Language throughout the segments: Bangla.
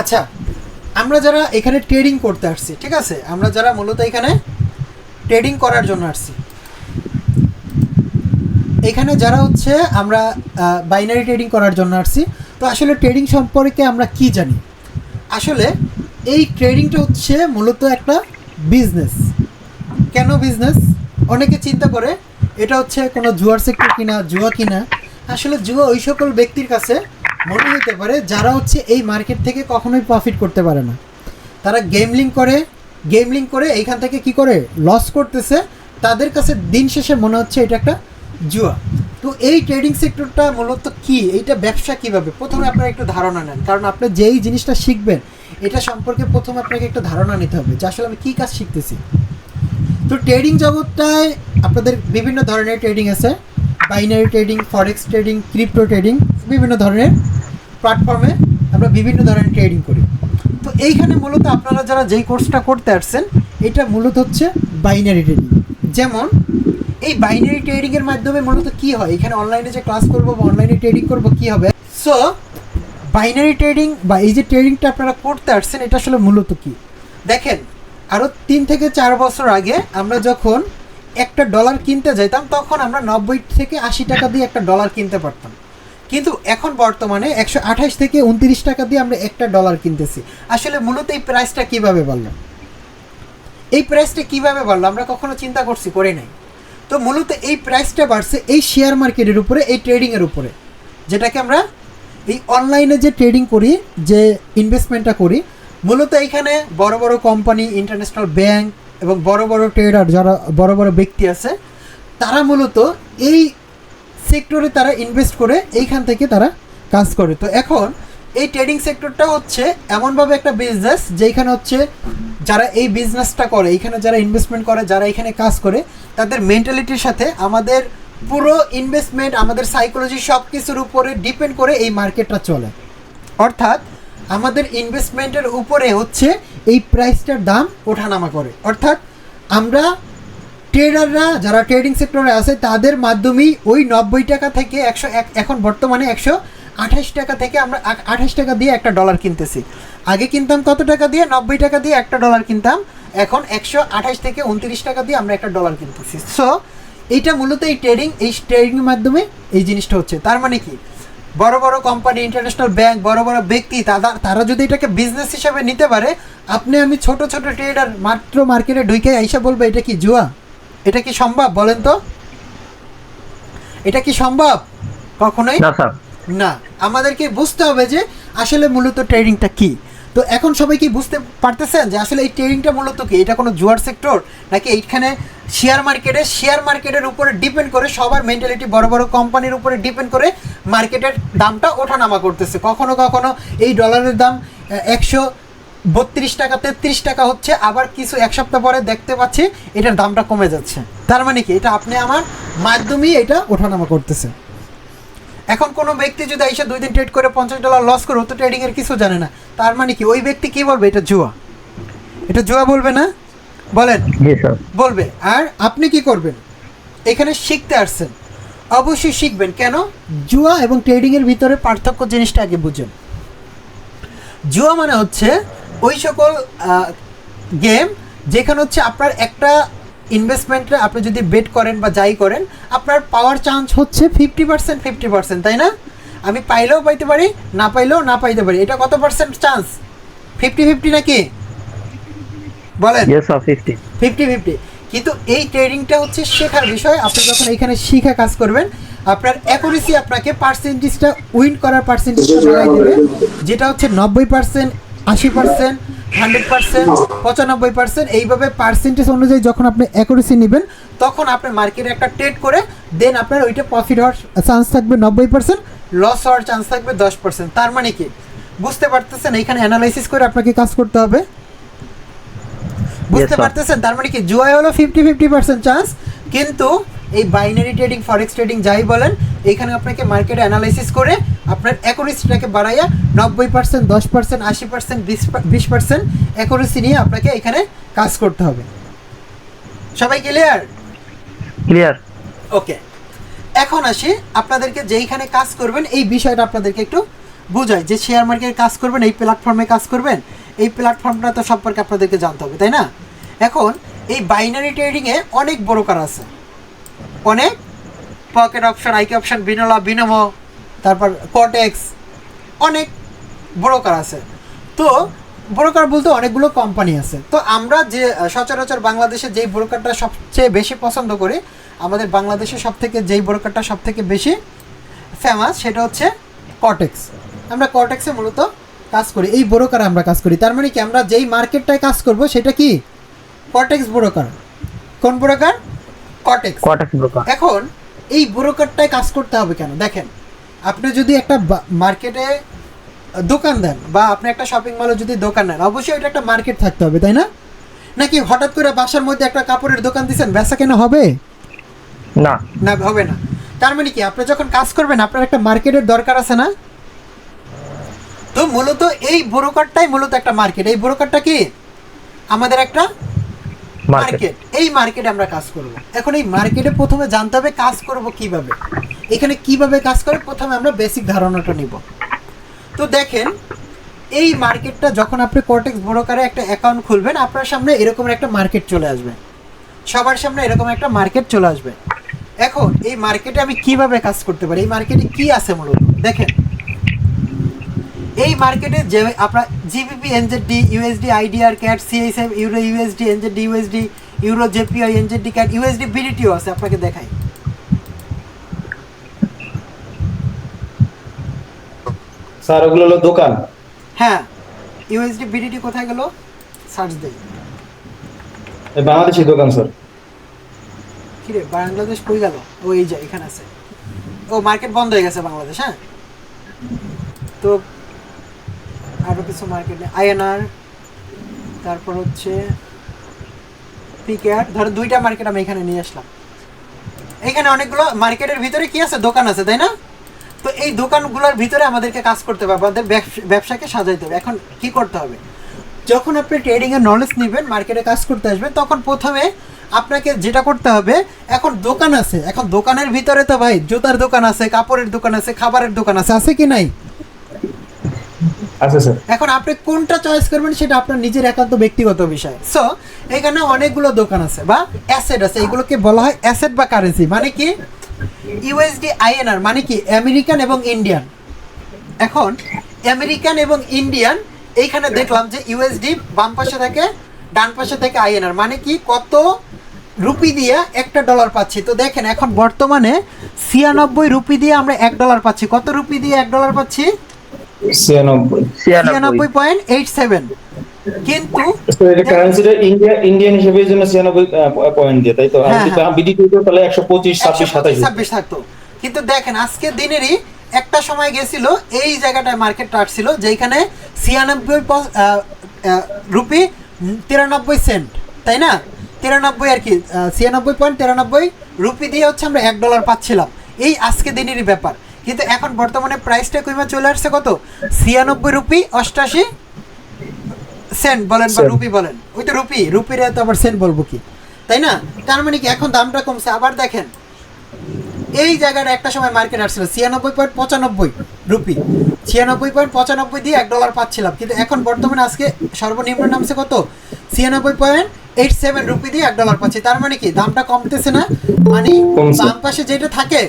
আচ্ছা, আমরা যারা এখানে ট্রেডিং করতে আসছি, ঠিক আছে, আমরা যারা মূলত এখানে ট্রেডিং করার জন্য আসছি, এখানে যারা হচ্ছে আমরা বাইনারি ট্রেডিং করার জন্য আসছি, তো আসলে ট্রেডিং সম্পর্কে আমরা কি জানি? আসলে এই ট্রেডিংটা হচ্ছে মূলত একটা বিজনেস। কেন বিজনেস? অনেকে চিন্তা করে এটা হচ্ছে কোনো জুয়ার সেক্টর কিনা, জুয়া কিনা। আসলে জুয়া ওই সকল ব্যক্তির কাছে মনে হতে পারে যারা হচ্ছে এই মার্কেট থেকে কখনোই প্রফিট করতে পারে না। তারা গেমলিং করে এইখান থেকে কি করে লস করতেছে, তাদের কাছে দিন শেষে মনে হচ্ছে এটা একটা জুয়া। তো এই ট্রেডিং সেক্টরটা মূলত কি, এইটা ব্যবসা কিভাবে, প্রথমে আপনারা একটু ধারণা নেন। কারণ আপনি যেই জিনিসটা শিখবেন এটা সম্পর্কে প্রথমে আপনাকে একটা ধারণা নিতে হবে যে আসলে আমি কী কাজ শিখতেছি। তো ট্রেডিং জগৎটায় আপনাদের বিভিন্ন ধরনের ট্রেডিং আছে, binary trading, forex trading, crypto trading, বিভিন্ন ধরনের প্ল্যাটফর্মে আমরা বিভিন্ন ধরনের ট্রেডিং করি। তো এইখানে মূলত আপনারা যারা যেই কোর্সটা করতে আসছেন এটা মূলত হচ্ছে বাইনারি ট্রেডিং। যেমন এই বাইনারি ট্রেডিংয়ের মাধ্যমে মূলত কী হয়, এখানে অনলাইনে যে ক্লাস করবো বা অনলাইনে ট্রেডিং করবো কী হবে। সো বাইনারি ট্রেডিং বা এই যে ট্রেডিংটা আপনারা করতে আসছেন এটা আসলে মূলত কী দেখেন, আরও 3 থেকে 4 বছর আগে আমরা যখন একটা ডলার কিনতে যাইতাম তখন আমরা 90 থেকে 80 টাকা দিয়ে একটা ডলার কিনতে পারতাম, কিন্তু এখন বর্তমানে 128 থেকে 29 টাকা দিয়ে আমরা একটা ডলার কিনতেছি। আসলে মূলত এই প্রাইসটা কীভাবে বাড়লো, এই প্রাইসটা কীভাবে বাড়লো আমরা কখনো চিন্তা করছি, করে নাই। তো মূলত এই প্রাইসটা বাড়ছে এই শেয়ার মার্কেটের উপরে, এই ট্রেডিংয়ের উপরে, যেটাকে আমরা এই অনলাইনে যে ট্রেডিং করি, যে ইনভেস্টমেন্টটা করি, মূলত এইখানে বড় বড় কোম্পানি, ইন্টারন্যাশনাল ব্যাংক এবং বড় বড় ট্রেডার যারা বড় বড় ব্যক্তি আছে, তারা মূলত এই সেক্টরে তারা ইনভেস্ট করে এইখান থেকে তারা কাজ করে। তো এখন এই ট্রেডিং সেক্টরটা হচ্ছে এমনভাবে একটা বিজনেস যেখানে হচ্ছে যারা এই বিজনেসটা করে, এইখানে যারা ইনভেস্টমেন্ট করে, যারা এখানে কাজ করে, তাদের মেন্টালিটির সাথে আমাদের পুরো ইনভেস্টমেন্ট, আমাদের সাইকোলজি সব কিছুর উপরে ডিপেন্ড করে এই মার্কেটটা চলে। অর্থাৎ আমাদের ইনভেস্টমেন্টের উপরে হচ্ছে এই প্রাইসটার দাম ওঠানামা করে। অর্থাৎ আমরা ট্রেডাররা যারা ট্রেডিং সেক্টরে আছে তাদের মাধ্যমেই ওই 90 টাকা থেকে এখন বর্তমানে 128 টাকা থেকে আমরা 28 টাকা দিয়ে একটা ডলার কিনতেছি। আগে কিনতাম কত টাকা দিয়ে? 90 টাকা দিয়ে একটা ডলার কিনতাম, এখন 128 থেকে 29 টাকা দিয়ে আমরা একটা ডলার কিনতেছি। সো এইটা মূলত এই ট্রেডিংয়ের মাধ্যমে এই জিনিসটা হচ্ছে। তার মানে কি, বড় বড় কোম্পানি, ইন্টারন্যাশনাল ব্যাংক, বড় বড় ব্যক্তি, তারা যদি এটাকে বিজনেস হিসাবে নিতে পারে, আপনি আমি ছোট ছোট ট্রেডার মাত্র মার্কেটে ঢুকে আইসা বলবো এটা কি জুয়া? এটা কি সম্ভব বলেন তো? এটা কি সম্ভব? কখনোই না। আমাদেরকে বুঝতে হবে যে আসলে মূলত ট্রেডিংটা কি। তো এখন সবাই কি বুঝতে পারতেছেন যে আসলে এই ট্রেডিংটা মূলত কি? এটা কোনো জুয়ার সেক্টর নাকি এইখানে শেয়ার মার্কেটের উপরে ডিপেন্ড করে, সবার মেন্টালিটি বড় বড় কোম্পানির উপরে ডিপেন্ড করে মার্কেটের দামটা ওঠানামা করতেছে। কখনো কখনো এই ডলারের দাম 132 টাকা 33 টাকা হচ্ছে, আবার কিছু এক সপ্তাহ পরে দেখতে পাচ্ছি এটার দামটা কমে যাচ্ছে। তার মানে কি, এটা আপনি আমার মাধ্যমেই এটা ওঠানামা করতেছে। এখন কোনো ব্যক্তি যদি এসে 2 দিন ট্রেড করে $50 লস করে, তো ট্রেডিংয়ের কিছু জানে না, তার মানে কি ওই ব্যক্তি কি বলবে? এটা জুয়া। এটা জুয়া বলবে না? বলেন বলবে। আর আপনি কি করবেন? এখানে শিখতে আসছেন, অবশ্যই শিখবেন। কেন? জুয়া এবং ট্রেডিংয়ের ভিতরে পার্থক্য জিনিসটা আগে বুঝেন। জুয়া মানে হচ্ছে ওই সকল গেম যেখানে হচ্ছে আপনার একটা ইনভেস্টমেন্টে আপনি যদি বেট করেন বা যাই করেন, আপনার পাওয়ার চান্স হচ্ছে 50%, তাই না? আমি পাইলেও পাইতে পারি, না পাইলেও না পাইতে পারি। এটা কত পার্সেন্ট চান্স? 50-50 নাকি? বলেন। 50-50। কিন্তু এই ট্রেডিংটা হচ্ছে শেখার বিষয়। আপনি যখন এইখানে শিখে কাজ করবেন, আপনার অ্যাকুরেসি আপনাকে পার্সেন্টেজটা, উইন করার পার্সেন্টেজটা বাড়াই দেবে, যেটা হচ্ছে 90%, 80%, 100%, 95%। এইভাবে পার্সেন্টেজ অনুযায়ী যখন আপনি অ্যাকুরেসি নেবেন, তখন আপনি মার্কেটে একটা ট্রেড করে দেন আপনার ওইটা প্রফিট হওয়ার চান্স থাকবে 90%, লস হওয়ার চান্স থাকবে 10%। তার মানে কি, বুঝতে পারতেছেন? এইখানে অ্যানালাইসিস করে আপনাকে কাজ করতে হবে। বুঝতে পারতেছেন? তার মানে কি, জুয়ায় হলো 50-50% চান্স, কিন্তু এই বাইনারি ট্রেডিং, ফরেক্স ট্রেডিং যাই বলেন, এইখানে আপনাকে মার্কেটে অ্যানালাইসিস করে আপনার অ্যাকুরেসিটাকে বাড়াইয়া 90%, 10%, 80%, 20% অ্যাকুরেসি নিয়ে আপনাকে এখানে কাজ করতে হবে। সবাই ক্লিয়ার? ওকে। এখন আসি আপনাদেরকে যেইখানে কাজ করবেন এই বিষয়টা আপনাদেরকে একটু বোঝায় যে শেয়ার মার্কেটে কাজ করবেন, এই প্ল্যাটফর্মে কাজ করবেন, এই প্ল্যাটফর্মটা তো সম্পর্কে আপনাদেরকে জানতে হবে, তাই না? এখন এই বাইনারি ট্রেডিংয়ে অনেক ব্রোকার আছে, অনেক পকেট অপশন, আইকে অপশন, বিনোলা, বিনোমো, তারপর কটেক্স, অনেক ব্রোকার আছে। তো ব্রোকার বলতে অনেকগুলো কোম্পানি আছে। তো আমরা যে সচরাচর বাংলাদেশে যেই ব্রোকারটা সবচেয়ে বেশি পছন্দ করি, আমাদের বাংলাদেশে যেই ব্রোকারটা সব থেকে বেশি ফেমাস সেটা হচ্ছে কটেক্স। আমরা কটেক্সে মূলত কাজ করি, এই ব্রোকারে আমরা কাজ করি। তার মানে কি আমরা যেই মার্কেটটায় কাজ করব সেটা কি কটেক্স ব্রোকার। কোন ব্রোকার? কটেক্স ব্রোকার। এখন এই ব্রোকারটায় কাজ করতে হবে কেন? দেখেন, আপনি যদি একটা মার্কেটে দোকান দেন বা আপনি একটা শপিং মলে যদি দোকান নেন, অবশ্যই এটা একটা মার্কেট থাকতে হবে, তাই না? নাকি হঠাৎ করে বাসার মধ্যে একটা কাপড়ের দোকান দিচ্ছেন, বেচা কেনা হবে? না, না হবে না। তার মানে কি আপনি যখন কাজ করবেন আপনার একটা মার্কেটের দরকার আছে না? তো মূলত এই ব্রোকারটাই মূলত একটা মার্কেট। এই ব্রোকারটা কি আমাদের একটা মার্কেট। এই মার্কেটে আমরা কাজ করব। এখন এই মার্কেটে প্রথমে জানতে হবে কাজ করব কিভাবে। এখানে কিভাবে কাজ করে প্রথমে আমরা বেসিক ধারণাটা নিব। তো দেখেন, এই মার্কেটটা যখন আপনি কটেক্স ব্রোকারে একটা অ্যাকাউন্ট খুলবেন, আপনার সামনে এরকম একটা মার্কেট চলে আসবে, সবার সামনে এরকম একটা মার্কেট চলে আসবে। এখন এই মার্কেটে আমি কিভাবে কাজ করতে পারি, এই মার্কেটে কি আছে মূলত দেখেন। এই মার্কেটে যে আপনার GBP, NZD, USD, IDR, CAD, CISF, euro USD, NZD USD, euro JPY, NZD CAD, USD বিডিটিও আছে। আপনাকে দেখাই, স্যার ওগুলো হলো দোকান। হ্যাঁ, ইউএসডি বিডিটি কোথায় গেল? সার্চ দেই। বাংলাদেশি দোকান স্যার। কিরে বাংলাদেশ কই গেল? ও এই যে এখানে আছে। ও মার্কেট বন্ধ হয়ে গেছে বাংলাদেশ। হ্যাঁ, তো আরও কিছু মার্কেটে আইএনআর, তারপর হচ্ছে পিকেআর, ধরো দুইটা মার্কেট আমি এখানে নিয়ে আসলাম। এখানে অনেকগুলো মার্কেটের ভিতরে কি আছে? দোকান আছে, তাই না? তো এই দোকানগুলোর ভিতরে আমাদেরকে কাজ করতে হবে, আমাদের ব্যবসাকে সাজাইতে হবে। এখন কি করতে হবে? যখন আপনি ট্রেডিংয়ের নলেজ নেবেন, মার্কেটে কাজ করতে আসবেন, তখন প্রথমে আপনাকে যেটা করতে হবে, এখন দোকান আছে, এখন দোকানের ভিতরে তো ভাই জুতার দোকান আছে, কাপড়ের দোকান আছে, খাবারের দোকান আছে কি নাই? আছে স্যার। এখন আপনি কোনটা চয়েস করবেন সেটা আপনার নিজের একান্ত ব্যক্তিগত বিষয়। সো এখানে অনেকগুলো দোকান আছে বা অ্যাসেট আছে, এগুলোকে বলা হয় অ্যাসেট বা কারেন্সি। মানে কি ইউএসডি, আইএনআর মানে কি আমেরিকান এবং ইন্ডিয়ান। এখন আমেরিকান এবং ইন্ডিয়ান, এইখানে দেখলাম যে ইউএসডি বাম পাশে থাকে, ডান পাশে থেকে আইএনআর, মানে কি কত রুপি দিয়ে একটা ডলার পাচ্ছি। তো দেখেন এখন বর্তমানে 96 রুপি দিয়ে আমরা $1 পাচ্ছি। কত রুপি দিয়ে $1 পাচ্ছি? 96.87। কিন্তু কারেন্সিটা ইন্ডিয়ান হিসেবে জন্য 96 পয়েন্ট দিয়ে, তাই তো? আর বিডিটি তো তাহলে 125, 26, 27 থাকতো। কিন্তু দেখেন আজকে দিনেরই একটা সময় গেছিল এই জায়গাটায় মার্কেট আসছিল যেখানে 96 রুপি 93 সেন্ট, তাই না? 93 আর কি 96.93 রুপি দিয়ে হচ্ছে আমরা $1 পাচ্ছিলাম। এই আজকে দিনেরই ব্যাপার। কিন্তু এখন বর্তমানে প্রাইসটা কমে চলে আসছে কত? 96 রুপি 88 সেন্ট বলেন বা রুপি বলেন, ওই তো রুপির তো আবার সেন্ট বলবো কি, তাই না? তার মানে কি এখন দামটা কমছে। আবার দেখেন এই জায়গাটা একটা সময় মার্কেট আসছিল 96.95 রুপি, 96.95 দিয়ে $1 পাচ্ছিলাম। কিন্তু এখন বর্তমানে আজকে সর্বনিম্ন নামছে কত? 96.87 রুপি দিয়ে $1 পাচ্ছি। তার মানে কি দামটা কমতেছে না? মানে বাম পাশে যেটা থাকে,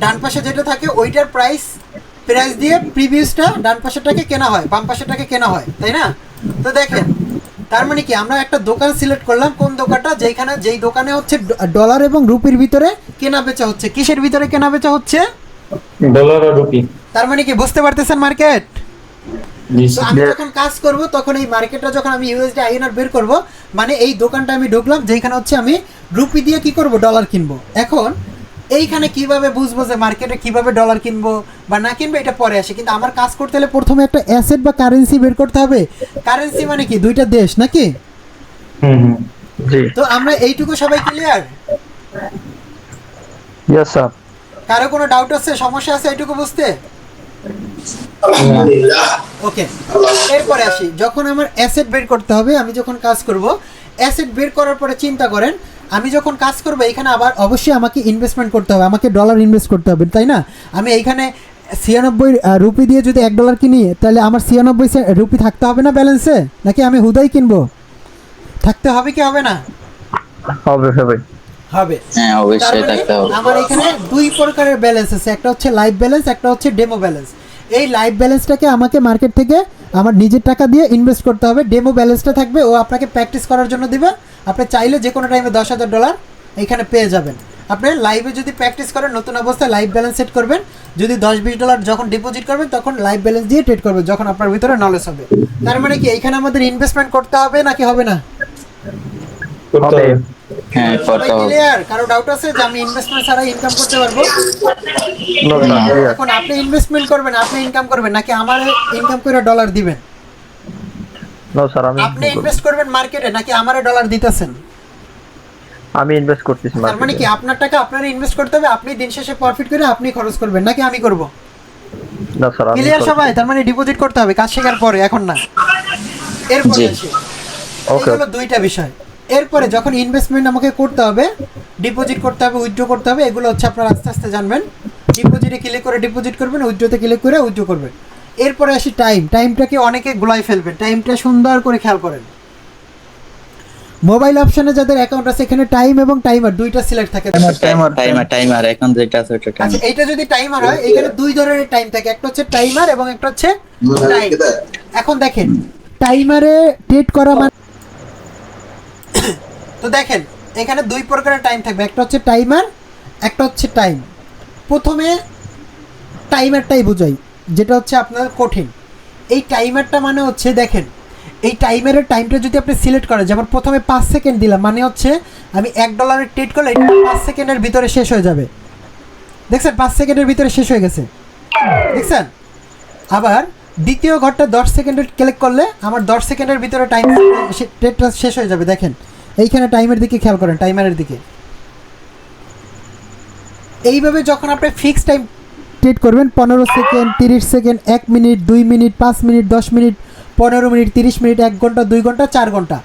ডান পাশে যেটা থাকে, ওইটার প্রাইস দিয়ে প্রিভিয়াসটা ডান পাশেরটাকে কেনা হয়, বাম পাশেরটাকে কেনা হয়, তাই না? তো দেখেন তার মানে কি আমরা একটা দোকান সিলেক্ট করলাম, কোন দোকানটা? যেই দোকানে হচ্ছে ডলার এবং রুপির ভিতরে কেনা বেচা হচ্ছে। কিসের ভিতরে কেনা বেচা হচ্ছে? ডলার আর রুপি। তার মানে কি বুঝতে পারতেছেন মার্কেট? আমি যখন কাজ করব তখন এই মার্কেটটা যখন আমি ইউএসডি আইএনআর বের করব, মানে এই দোকানটা আমি ঢুকলাম যেখানে হচ্ছে আমি রুপি দিয়ে কি করব? ডলার কিনবো। এখন এইখানে কিভাবে বুঝবো যে মার্কেটে কিভাবে ডলার কিনবো বা না কিনবো, এটা পরে আসে। কিন্তু আমার কাজ করতে হলে প্রথমে একটা অ্যাসেট বা কারেন্সি বের করতে হবে। কারেন্সি মানে কি দুইটা দেশ নাকি? তো আমরা এইটুকু সবাই ক্লিয়ার? Yes sir. কারো কোনো ডাউট আছে, সমস্যা আছে এইটুকু বুঝতে? ওকে, এরপরে আসি। যখন আমার অ্যাসেট বের করতে হবে, আমি যখন কাজ করব, অ্যাসেট বের করার পরে চিন্তা করেন আমি যখন কাজ করব এখানে আবার অবশ্যই আমাকে ইনভেস্টমেন্ট করতে হবে, আমাকে ডলার ইনভেস্ট করতে হবে, তাই না? আমি এইখানে রুপি দিয়ে যদি $1 কিনি তাহলে আমার 96 রুপি থাকতে হবে না ব্যালেন্সে, নাকি আমি হুদাই কিনবো? থাকতে হবে কি হবে না? হবে হবে। হবে। হ্যাঁ তার অবশ্যই মানে থাকতে হবে। আমার এখানে দুই প্রকারের ব্যালেন্স আছে, একটা হচ্ছে লাইভ ব্যালেন্স, একটা হচ্ছে ডেমো ব্যালেন্স। এই লাইভ ব্যালেন্সটাকে আমাকে মার্কেট থেকে আমার নিজের টাকা দিয়ে ইনভেস্ট করতে হবে। ডেমো ব্যালেন্সটা থাকবে, ও আপনাকে প্র্যাকটিস করার জন্য দিবে। আপনি চাইলে যে কোনো টাইমে $10,000 এখানে পেয়ে যাবেন। আপনি লাইভে যদি প্র্যাকটিস করেন, নতুন অবস্থায় লাইভ ব্যালেন্স সেট করবেন, যদি $10-20 যখন ডিপোজিট করবেন তখন লাইভ ব্যালেন্স দিয়ে ট্রেড করবেন, যখন আপনার ভিতরে নলেজ হবে। তার মানে কি এখানে আমাদের ইনভেস্টমেন্ট করতে হবে নাকি হবে না? করতে হবে। হ্যাঁ সবাই করতে হবে। ক্লিয়ার? কারো ডাউট আছে যে আমি ইনভেস্টমেন্ট ছাড়া ইনকাম করতে পারবো? No, না। clear. এখন আপনি ইনভেস্টমেন্ট করবেন, আপনি ইনকাম করবেন, নাকি আমার ইনকাম করে ডলার দিবেন? No, sir, আপনি ইনভেস্ট করবেন মার্কেটে, নাকি আমারে ডলার দিতেছেন? আমি ইনভেস্ট করতেছি তার মানে কি আপনার টাকা আপনার ইনভেস্ট করতে হবে, আপনি দিন শেষে প্রফিট করে আপনি খরচ করবেন, নাকি আমি করব? না স্যার, আমি ক্লিয়ার সবাই? তার মানে ডিপোজিট করতে হবে কাজ শেখার পরে, এখন না। এরপরে জি। আসি, Okay. এই হলো দুইটা বিষয়। এরপরে যখন ইনভেস্টমেন্ট আমাকে করতে হবে, ডিপোজিট করতে হবে, উইথড্র করতে হবে, এগুলো হচ্ছে আপনারা আস্তে আস্তে জানবেন। ডিপোজিটে ক্লিক করে ডিপোজিট করবেন, উইথড্রতে ক্লিক করে উইথড্র করবেন। এরপরে আসি টাইমটাকে অনেকে গুলাই ফেলবেন, টাইমটা সুন্দর করে খেয়াল করেন। মোবাইল অপশনে যাদের অ্যাকাউন্ট আছে এখানে টাইম এবং টাইমার দুইটা সিলেক্ট থাকে। টাইমার এখন যেটা আছে ওটা আচ্ছা, টাইমার। এইটা যদি টাইমার হয়, এখানে দুই ধরনের টাইম থাকে, একটা হচ্ছে টাইমার এবং একটা হচ্ছে টাইম। এখন দেখেন টাইমারে ট্রেড করা মানে তো দেখেন এখানে দুই প্রকারের টাইম থাকবে, একটা হচ্ছে টাইমার, একটা হচ্ছে টাইম। প্রথমে টাইমারটাই বোঝাই, যেটা হচ্ছে আপনার কঠিন। এই টাইমারটা মানে হচ্ছে দেখেন, এই টাইমারের টাইমটা যদি আপনি সিলেক্ট করেন, যেমন প্রথমে 5 সেকেন্ড দিলাম, মানে হচ্ছে আমি $1 ট্রেড করলে এটা 5 সেকেন্ডের ভিতরে শেষ হয়ে যাবে। দেখছেন 5 সেকেন্ডের ভিতরে শেষ হয়ে গেছে, দেখছেন? আবার দ্বিতীয় ঘরটা 10 সেকেন্ডের ক্লিক করলে আমার 10 সেকেন্ডের ভিতরে টাইম ট্রেডটা শেষ হয়ে যাবে। দেখেন এইখানে টাইমের দিকে খেয়াল করেন, টাইমারের দিকে। এইভাবে যখন আপনি ফিক্সড টাইম ট্রেড করবেন, 15 second, 30 second, 1 minute, 2 minute, 5 minute, 10 minute, 15 minute, 30 minute, 1 ঘন্টা, 2 ঘন্টা, 4 ঘন্টা,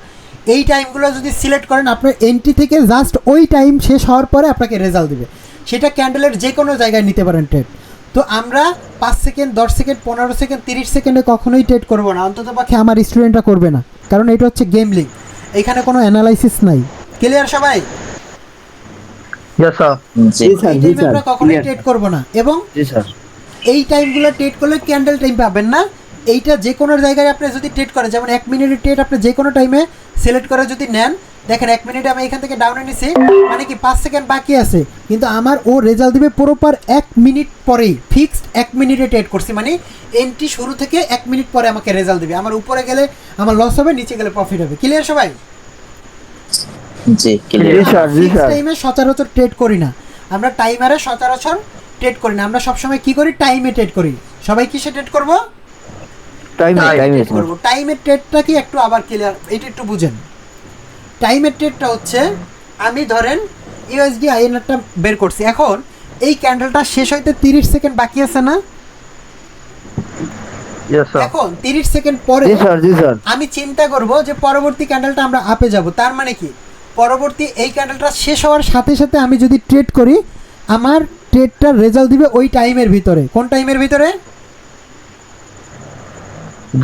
এই টাইমগুলো যদি সিলেক্ট করেন, আপনার এন্ট্রি থেকে জাস্ট ওই টাইম শেষ হওয়ার পরে আপনাকে রেজাল্ট দেবে। সেটা ক্যান্ডেলের যে কোনো জায়গায় নিতে পারেন ট্রেড। তো আমরা 5 সেকেন্ড, 10 সেকেন্ড, 15 সেকেন্ড, 30 সেকেন্ডে কখনোই ট্রেড করবো না, অন্তত পক্ষে আমার স্টুডেন্টরা করবে না, কারণ এটা হচ্ছে গেমলিং, এখানে কোনো অ্যানালাইসিস নাই। ক্লিয়ার সবাই? Yes sir. জি এই টাইমে আমরা কখনোই ট্রেড করবো না, এবং জি স্যার। এই টাইমগুলো ট্রেড করলে ক্যান্ডেল টাইম পাবেন না। এইটা যে কোনো জায়গায় আপনি যদি ট্রেড করেন, যেমন 1 মিনিটের ট্রেড আপনি যে কোনো টাইমে সিলেক্ট করে যদি নেন, দেখেন 1 মিনিটে আমি এখান থেকে ডাউনে নিছি, মানে কি 5 সেকেন্ড বাকি আছে, কিন্তু আমার ও রেজাল্ট দিবে প্রপার 1 মিনিট পরেই। ফিক্সড 1 মিনিটে ট্রেড করছি, মানে এন্ট্রি শুরু থেকে 1 মিনিট পরে আমাকে রেজাল্ট দিবে। আমার উপরে গেলে আমার লস হবে, নিচে গেলে প্রফিট হবে। ক্লিয়ার সবাই? জি ক্লিয়ার। ফিক্সড টাইমে সচরাচর ট্রেড করি না আমরা, টাইমারে সচরাচর ট্রেড করি না আমরা, সবসময় কি করি, টাইমে ট্রেড করি। সবাই কিসে ট্রেড করবো? টাইমে করবো। টাইমের ট্রেডটা কি একটু আবার ক্লিয়ার, এটা একটু বুঝেন। টাইমের ট্রেডটা হচ্ছে, আমি ধরেন ইউএসডি আইএনআরটা বের করছি, এখন এই ক্যান্ডেলটা শেষ হইতে 30 সেকেন্ড বাকি আছে না? Yes sir. এখন 30 সেকেন্ড পরে আমি চিন্তা করব যে পরবর্তী ক্যান্ডেলটা আমরা আপে যাব। তার মানে কি, পরবর্তী এই ক্যান্ডেলটা শেষ হওয়ার সাথে সাথে আমি যদি ট্রেড করি, আমার ট্রেডটার রেজাল্ট দিবে ওই টাইমের ভিতরে। কোন টাইমের ভিতরে?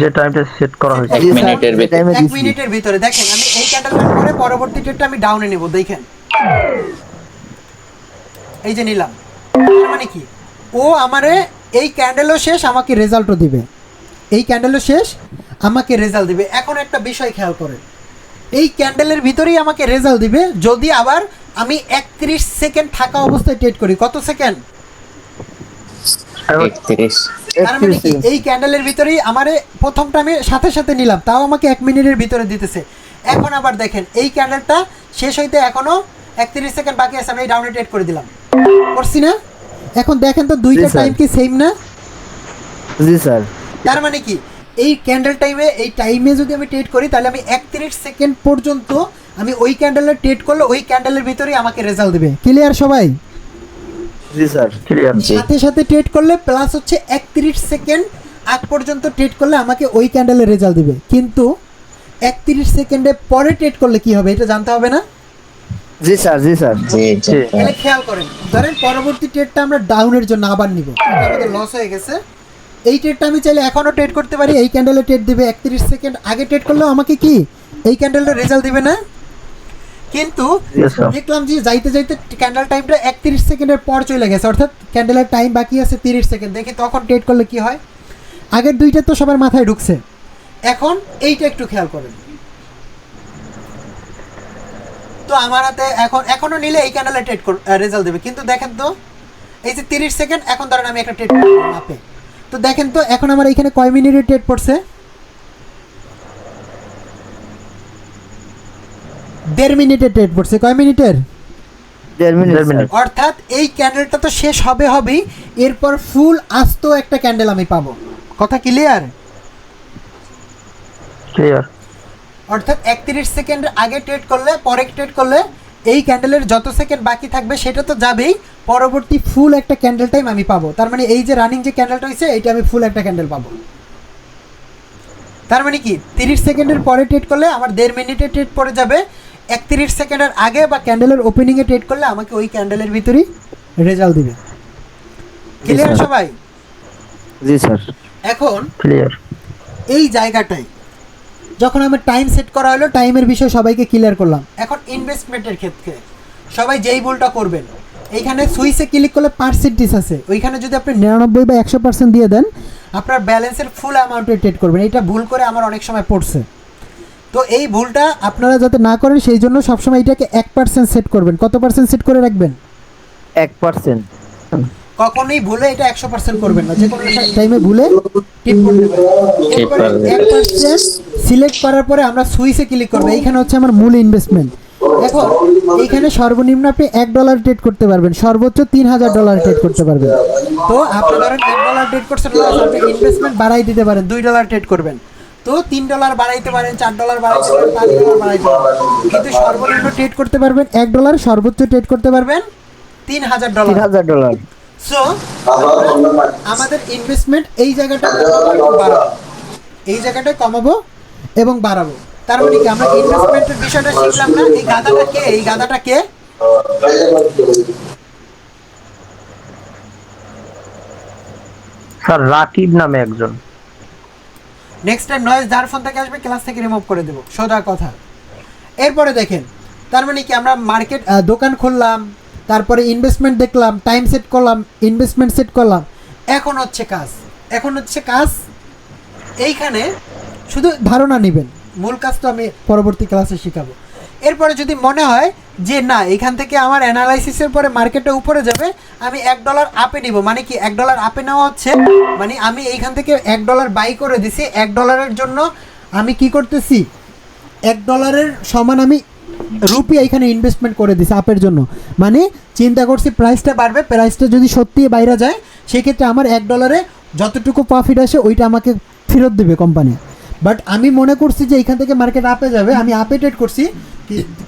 যে টাইমটা সেট করা হয়েছে 1 মিনিটের ভিতরে। 1 মিনিটের ভিতরে। দেখেন আমি এই ক্যান্ডেলটার পরে পরবর্তী ট্রেডটা আমি ডাউনে নেব, দেখেন এই যে নিলাম। তার মানে কি, ও আমারে এই ক্যান্ডেলও শেষ আমাকে রেজাল্টও দিবে, এই ক্যান্ডেলও শেষ আমাকে রেজাল্ট দিবে। এখন একটা বিষয় খেয়াল করেন, এই ক্যান্ডেলের ভিতরেই আমাকে রেজাল্ট দিবে যদি আবার আমি 31 সেকেন্ড থাকা অবস্থায় ট্রেড করি। কত সেকেন্ড? 31। তার মানে কি, এই ক্যান্ডেলের ভিতরেই আমারে প্রথমটা আমি সাথে সাথে নিলাম, তাও আমাকে 1 মিনিটের ভিতরে দিতেছে। এখন আবার দেখেন এই ক্যান্ডেলটা শেষ হইতে এখনো 31 সেকেন্ড বাকি আছে, আমি এই ডাউনে ট্রেড করে দিলাম, করছি না? এখন দেখেন তো দুইটা টাইম কি সেম না? জি স্যার। তার মানে কি, এই ক্যান্ডেল টাইমে, এই টাইমে যদি আমি ট্রেড করি, তাহলে আমি 31 সেকেন্ড পর্যন্ত আমি ওই ক্যান্ডেলের ট্রেড করলে ওই ক্যান্ডেলের ভিতরেই আমাকে রেজাল্ট দেবে। ক্লিয়ার সবাই? জি স্যার, ক্লিয়ার। সাথে সাথে ট্রেড করলে প্লাস হচ্ছে 31 সেকেন্ড আগ পর্যন্ত ট্রেড করলে আমাকে ওই ক্যান্ডেলের রেজাল্ট দিবে। কিন্তু 31 সেকেন্ডে পরে ট্রেড করলে কি হবে এটা জানতে হবে না? জি স্যার জি স্যার জি জি তাহলে খেয়াল করেন, ধরেন পরবর্তী ট্রেডটা আমরা ডাউনের জন্য আবার নিব, এটা আমাদের লস হয়ে গেছে। এই ট্রেডটা আমি চাইলে এখনও ট্রেড করতে পারি, এই ক্যান্ডেলে ট্রেড দিবে 31 সেকেন্ড আগে ট্রেড করলেও আমাকে কি এই ক্যান্ডেলটা রেজাল্ট দিবে না? কিন্তু Yes, sir. দেখলাম যে যাইতে যাইতে ক্যান্ডেল টাইমটা 31 সেকেন্ডের পর চলে গেছে, অর্থাৎ ক্যান্ডেলের টাইম বাকি আছে 30 সেকেন্ড, দেখি তখন ট্রেড করলে কি হয়। আগের দুইটা তো সবার মাথায় ঢুকছে, এখন এইটা একটু খেয়াল করেন। তো আমার হাতে এখনো নিলে এই ক্যান্ডেলে ট্রেড রেজাল্ট দেবে, কিন্তু দেখেন তো এই যে 30 সেকেন্ড, এখন ধরেন আমি একটা ট্রেড করলাম মাপে, তো দেখেন তো এখন আমার এখানে কয় মিনিটের ট্রেড পড়ছে? 1.5 মিনিটের ট্রেড পড়ছে। কয় মিনিটের? 1.5 মিনিট অর্থাৎ এই ক্যান্ডেলটা তো শেষ হবেই, এরপর ফুল আস্ত একটা ক্যান্ডেল আমি পাবো। কথা ক্লিয়ার? ক্লিয়ার। অর্থাৎ 31 সেকেন্ড আগে ট্রেড করলে, পরে ট্রেড করলে এই ক্যান্ডেলের যত সেকেন্ড বাকি থাকবে সেটা তো যাবেই, পরবর্তী ফুল একটা ক্যান্ডেল টাইম আমি পাবো। তার মানে এই যে রানিং যে ক্যান্ডেলটা হয়েছে এটা আমি ফুল একটা ক্যান্ডেল পাবো। তার মানে কি 30 সেকেন্ডের পরে ট্রেড করলে আমার 1.5 মিনিটে ট্রেড পড়ে যাবে, 31 সেকেন্ডের আগে বা ক্যান্ডেলের ওপেনিংয়ে ট্রেড করলে আমাকে ওই ক্যান্ডেলের ভিতরেই রেজাল্ট দিবে। Clear sir. সবাই? জি স্যার এখন ক্লিয়ার। এই জায়গাটায় যখন আমার টাইম সেট করা হলো, টাইমের বিষয় সবাইকে ক্লিয়ার করলাম। এখন ইনভেস্টমেন্টের ক্ষেত্রে সবাই যেই ভুলটা করবেন, এইখানে সুইচে ক্লিক করলে পার্সেন্টেজ আছে, ওইখানে যদি আপনি 99 বা 100% দিয়ে দেন আপনার ব্যালেন্সের ফুল অ্যামাউন্টে ট্রেড করবেন। এটা ভুল করে আমার অনেক সময় পড়ছে। তো এই ভুলটা আপনারা যাতে না করেন সেই জন্য সবসময় এটাকে 1% সেট করবেন। কত পার্সেন্ট সেট করে রাখবেন? 1%। কখনোই ভুলে এটা 100% করবেন না, যে কোনো টাইমে ভুলে টিপ করতে পারেন। এরপরে 1% সিলেক্ট করার পরে আমরা সুইচে ক্লিক করব, এইখানে হচ্ছে আমার মূল ইনভেস্টমেন্ট। এখন এইখানে সর্বনিম্ন আপনি $1 ট্রেড করতে পারবেন, সর্বোচ্চ $3000 ট্রেড করতে পারবেন। তো আপনি ধরেন $1 ট্রেড করছেন, আপনি ইনভেস্টমেন্ট বাড়াই দিতে পারেন, $2 ট্রেড করবেন, তো $3 বাড়াইতে পারেন, $4 বাড়াইতে পারেন, $5 বাড়াইতে পারেন, কিন্তু সর্বনিম্ন ট্রেড করতে পারবেন $1, সর্বোচ্চ ট্রেড করতে পারবেন $3000। $3000। সো আমাদের ইনভেস্টমেন্ট এই জায়গাটা বাড়াবো, এই জায়গাটায় কমাবো এবং বাড়াবো। তার মানে কি আমরা ইনভেস্টমেন্টের বিষয়টা শিখলাম না? এই গাধাটা কে? এই গাধাটা কে? স্যার রাকিব নামে একজন। নেক্সট টাইম নয়েজ যার ফোন থেকে আসবে ক্লাস থেকে রিমুভ করে দেবো, সোজা কথা। এরপরে দেখেন, তার মানে কি আমরা মার্কেট দোকান খুললাম, তারপরে ইনভেস্টমেন্ট দেখলাম, টাইম সেট করলাম, ইনভেস্টমেন্ট সেট করলাম, এখন হচ্ছে কাজ এইখানে শুধু ধারণা নেবেন, মূল কাজ তো আমি পরবর্তী ক্লাসে শেখাবো। এরপরে যদি মনে হয় যে না এখান থেকে আমার অ্যানালাইসিসের পরে মার্কেটটা উপরে যাবে, আমি $1 আপে নিব। মানে কি $1 আপে নেওয়া হচ্ছে, মানে আমি এইখান থেকে $1 বাই করে দিছি, $1 জন্য আমি কি করতেছি, $1 সমান আমি রুপি এখানে ইনভেস্টমেন্ট করে দিছি আপের জন্য। মানে চিন্তা করছি প্রাইসটা বাড়বে, প্রাইসটা যদি সত্যি বাইরে যায় সেক্ষেত্রে আমার $1 যতটুকু প্রফিট আসে ওইটা আমাকে ফেরত দেবে কোম্পানি। বাট আমি মনে করছি যে এইখান থেকে মার্কেট আপে যাবে, আমি আপে ট্রেড করছি,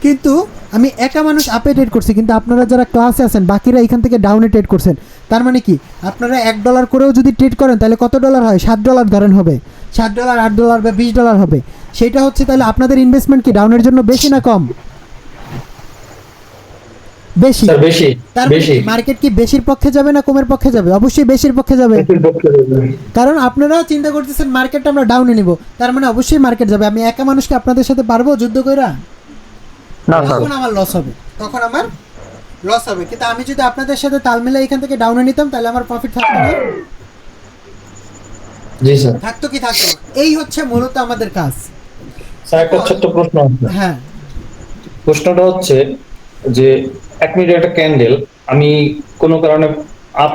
কিন্তু আমি একা মানুষ আপে ট্রেড করছি, কিন্তু আপনারা যারা ক্লাসে আছেন বাকিরা এখান থেকে ডাউনে ট্রেড করছেন। তার মানে কি আপনারা $1 করেও যদি ট্রেড করেন তাহলে কত ডলার হয়? $7 ধরেন হবে, $7, $8 বা $20 হবে। সেটা হচ্ছে তাহলে আপনাদের ইনভেস্টমেন্ট কি ডাউনের জন্য বেশি না কম? বেশি। স্যার বেশি তার বেশি মার্কেট কি বেশির পক্ষে যাবে না কমের পক্ষে যাবে? অবশ্যই বেশির পক্ষে যাবে, কারণ আপনারা চিন্তা করতেছেন মার্কেটটা আমরা ডাউনে নিব, তার মানে অবশ্যই মার্কেট যাবে। আমি একা মানুষকে আপনাদের সাথে পারবো যুদ্ধ কইরা? না স্যার। তখন আমার লস হবে, কিন্তু আমি যদি আপনাদের সাথে তাল মিলে এখান থেকে ডাউনে নিতাম তাহলে আমার প্রফিট থাকতো না? জি স্যার। থাকতো কি থাকতো না? এই হচ্ছে মূলত আমাদের কাজ। স্যার একটা ছোট্ট প্রশ্ন আছে। হ্যাঁ, প্রশ্নটা হচ্ছে যে 1 মিনিট একটা ক্যান্ডেল আমি কোনো কারণে আপ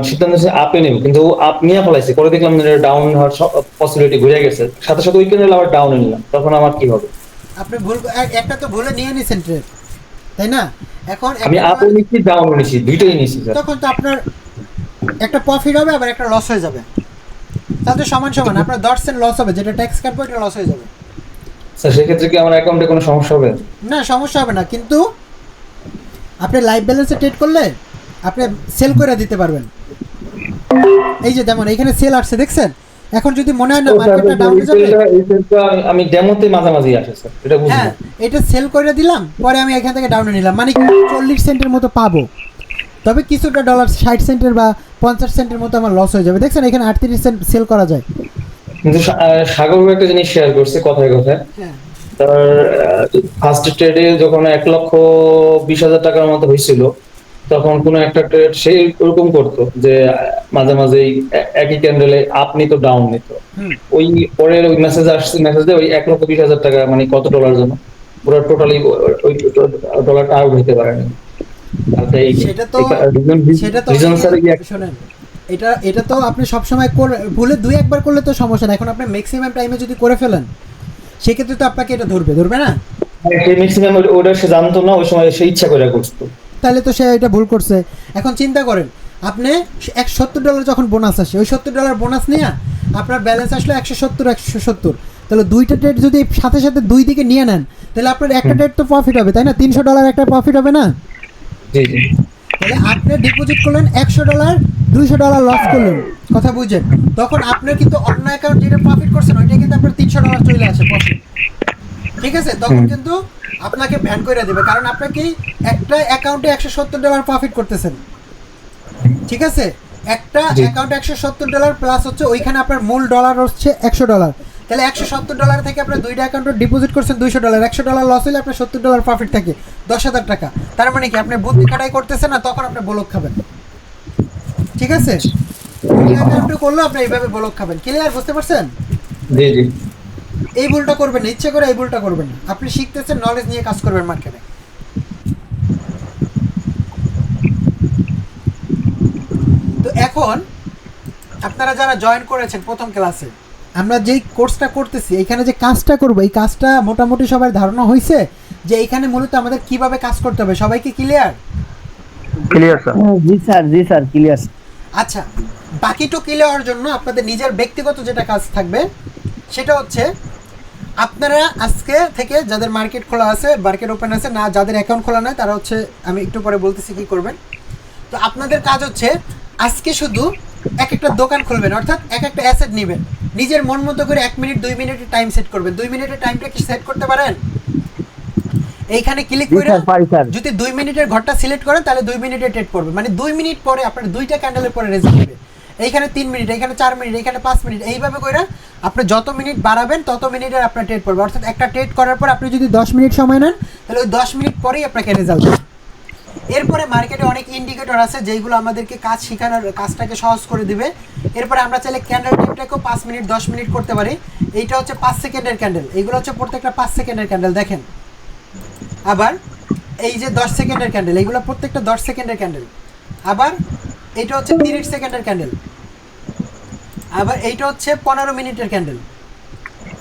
সিদ্ধান্ত নিয়েছি আপে নেব, কিন্তু আপ নিয়ে ফেলাইছি, করে দেখলাম ডাউন হওয়ার পসিবিলিটি ঘুরে গেছে, সাথে সাথে ওই ক্যান্ডেল আবার ডাউনে নিলাম, তখন আমার কি হবে? আপনি ভুল একটা তো ভুলে নিয়ে নিছেন ট্রেড, তাই না? এখন আমি আপও নিচ্ছি ডাউনও নিচ্ছি, দুইটাই নিচ্ছি স্যার। তখন তো আপনার একটা প্রফিট হবে আবার একটা লস হয়ে যাবে, তাহলে তো সমান সমান আপনার 10% লস হবে, যেটা ট্যাক্স কাটবে ওটা লস হয়ে যাবে। স্যার সেক্ষেত্রে কি আমার অ্যাকাউন্টে কোনো সমস্যা হবে? না, সমস্যা হবে না, কিন্তু আপনি লাইভ ব্যালেন্সে ট্রেড করলে আপনি সেল করে দিতে পারবেন। এই যে যেমন এখানে সেল আসছে দেখছেন, এখন যদি মনে হয় না মার্কেটটা ডাউনে যাবে, এই সেলটা আমি ডেমোতে মাঝামাঝি আসে স্যার, এটা বুঝলাম। হ্যাঁ এটা সেল করে দিলাম, পরে আমি এখান থেকে ডাউনে নিলাম, মানে কি 40 সেন্টের মতো পাবো, তবে কিছুটা ডলার 60 সেন্টের বা 50 সেন্টের মতো আমার লস হয়ে যাবে। দেখছেন এখানে 38 সেন্ট সেল করা যায়। কিন্তু সাগর ভাই একটা জিনিস শেয়ার করছে কথায় কথায়, হ্যাঁ তার ফার্স্ট ট্রেডে যখন 1,20,000 টাকার মতো হয়েছিল, তখন কোনো একটা ট্রেড সে ওরকম করতো যে মাঝে মাঝেই একই ক্যান্ডেলে আপ নিত ডাউন নিত। হুম। ওই পরে ওই মেসেজ আসছে, মেসেজে ওই 1,20,000 টাকা মানে কত ডলার জন্য পুরো টোটালি ওই ডলারটা আউট হতে পারেনি। আর তাই সেটা তো রিজন স্যার শোনেন, এটা তো আপনি সবসময় ভুলে দুই একবার করলে তো সমস্যা না, এখন আপনি ম্যাক্সিমাম টাইমে যদি করে ফেলেন সেক্ষেত্রে তো আপনাকে এটা ধরবে না, সেই ম্যাক্সিমাম ওটা সে জানতো না, ওই সময় সে ইচ্ছা করে করতো। তাহলে তো সে এটা ভুল করছে। এখন চিন্তা করেন, আপনি $70 যখন বোনাস আসে, ওই $70 বোনাস নিয়ে আপনার ব্যালেন্স আসলো 170, তাহলে দুইটা ট্রেড যদি সাথে সাথে দুই দিকে নিয়ে নেন, তাহলে আপনার একটা ট্রেড তো প্রফিট হবে, তাই না? $300 একটা প্রফিট হবে না? জি জি। তাহলে আপনি ডিপোজিট করলেন $100, $200 লস করলেন, কথা বুঝছেন? তখন আপনার কিন্তু অন্য অ্যাকাউন্ট যেটা প্রফিট করছেন ওইটা কিন্তু আপনার $300 চলে আসে প্রফিট, ঠিক আছে? তখন কিন্তু আপনাকে ব্যান করে দেবে, কারণ আপনাকে একটা অ্যাকাউন্টে $170 প্রফিট করতেছেন, ঠিক আছে? একটা অ্যাকাউন্টে $170 প্লাস হচ্ছে ওইখানে আপনার মূল ডলার হচ্ছে $100, তাহলে $170 থেকে আপনার দুইটা অ্যাকাউন্টে ডিপোজিট করছেন $200, $100 লস হলে আপনার $70 প্রফিট থাকে, 10,000 টাকা। তার মানে কি আপনি বুদ্ধি খাটাই করতেছেন না, তখন আপনি বলক খাবেন, ঠিক আছে? অ্যাকাউন্টে করলে আপনি এইভাবে বলক খাবেন। ক্লিয়ার, বুঝতে পারছেন? জি জি। এই ভুলটা করবেন না, ইচ্ছে করে এই ভুলটা করবেন না। আপনি শিখতেছেন, নলেজ নিয়ে কাজ করবেন মার্কেটে। তো এখন আপনারা যারা জয়েন করেছেন প্রথম ক্লাসে, আমরা যেই কোর্সটা করতেছি, এখানে যে কাজটা করবো, এই কাজটা মোটামুটি সবার ধারণা হয়েছে যে এইখানে মূলত আমাদের কিভাবে কাজ করতে হবে। সবাইকে ক্লিয়ার? Clear sir. জি স্যার ক্লিয়ার। আচ্ছা, বাকিটুকু ক্লিয়ার হওয়ার জন্য আপনাদের নিজের ব্যক্তিগত যেটা কাজ থাকবে সেটা হচ্ছে, আপনারা আজকে থেকে যাদের মার্কেট খোলা আছে, মার্কেট ওপেন আছে না, যাদের অ্যাকাউন্ট খোলা নয় তারা হচ্ছে, আমি একটু পরে বলতেছি কী করবেন। তো আপনাদের কাজ হচ্ছে আজকে শুধু এক একটা দোকান খুলবেন, অর্থাৎ এক একটা অ্যাসেট নেবেন, নিজের মন মতো করে 1 মিনিট 2 মিনিটের টাইম সেট করবেন। 2 মিনিটের টাইমটা কি সেট করতে পারেন? এইখানে ক্লিক করে যদি 2 মিনিটের ঘরটা সিলেক্ট করেন তাহলে 2 মিনিটে ট্রেড করবে, মানে 2 মিনিট পরে আপনার দুইটা ক্যান্ডেলের পরে রেজাল্ট দেবে। এইখানে 3 মিনিট, এইখানে 4 মিনিট, এইখানে 5 মিনিট, এইভাবে করে আপনি যত মিনিট বাড়াবেন তত মিনিটের আপনার ট্রেড পড়বে। অর্থাৎ একটা ট্রেড করার পর আপনি যদি 10 মিনিট সময় নেন তাহলে ওই 10 মিনিট পরেই আপনাকে রেজাল্ট দেবে। এরপরে মার্কেটে অনেক ইন্ডিকেটর আছে যেগুলো আমাদেরকে কাজ শেখানোর, কাজটাকে সহজ করে দিবে। এরপরে আমরা চাইলে ক্যান্ডেল টিপটাকেও 5 মিনিট 10 মিনিট করতে পারি। এইটা হচ্ছে 5 সেকেন্ডের ক্যান্ডেল, এইগুলো হচ্ছে প্রত্যেকটা 5 সেকেন্ডের ক্যান্ডেল, দেখেন। আবার এই যে 10 সেকেন্ডের ক্যান্ডেল, এইগুলো প্রত্যেকটা 10 সেকেন্ডের ক্যান্ডেল। আবার এইটা হচ্ছে 30 সেকেন্ডের ক্যান্ডেল। আবার এইটা হচ্ছে 15 মিনিটের ক্যান্ডেল।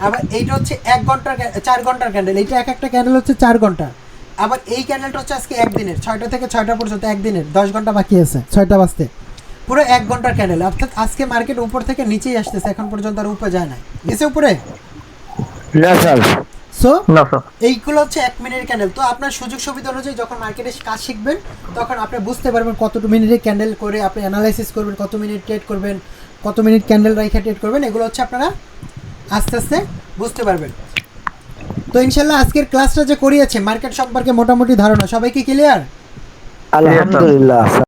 আবার এইটা হচ্ছে 1 ঘন্টার 4 ঘন্টার ক্যান্ডেল, এইটা এক একটা ক্যান্ডেল হচ্ছে 4 ঘন্টা। আবার এই ক্যান্ডেলটা হচ্ছে আজকে একদিনের, 6টা থেকে 6টা পর্যন্ত একদিনের, 10 ঘন্টা বাকি আছে 6টা বাজতে, পুরো 1 ঘন্টার ক্যান্ডেল। অর্থাৎ আজকে মার্কেট উপর থেকে নিচেই আসতেছে, এখন পর্যন্ত আর উপরে যায় না, গেছে উপরে? না স্যার। সো না স্যার। এইগুলো হচ্ছে 1 মিনিটের ক্যান্ডেল। তো আপনার সুযোগ সুবিধা অনুযায়ী যখন মার্কেটে কাজ শিখবেন তখন আপনি বুঝতে পারবেন কত মিনিটের ক্যান্ডেল করে আপনি অ্যানালাইসিস করবেন, কত মিনিট ট্রেড করবেন, কত মিনিট ক্যান্ডেল রাইখা ট্রেড করবেন, এগুলো হচ্ছে আপনারা আস্তে আস্তে বুঝতে পারবেন। তো ইনশাল্লাহ আজকের ক্লাসটা যে করিয়েছে মার্কেট সম্পর্কে মোটামুটি ধারণা, সবাই কি ক্লিয়ার? আলহামদুলিল্লাহ।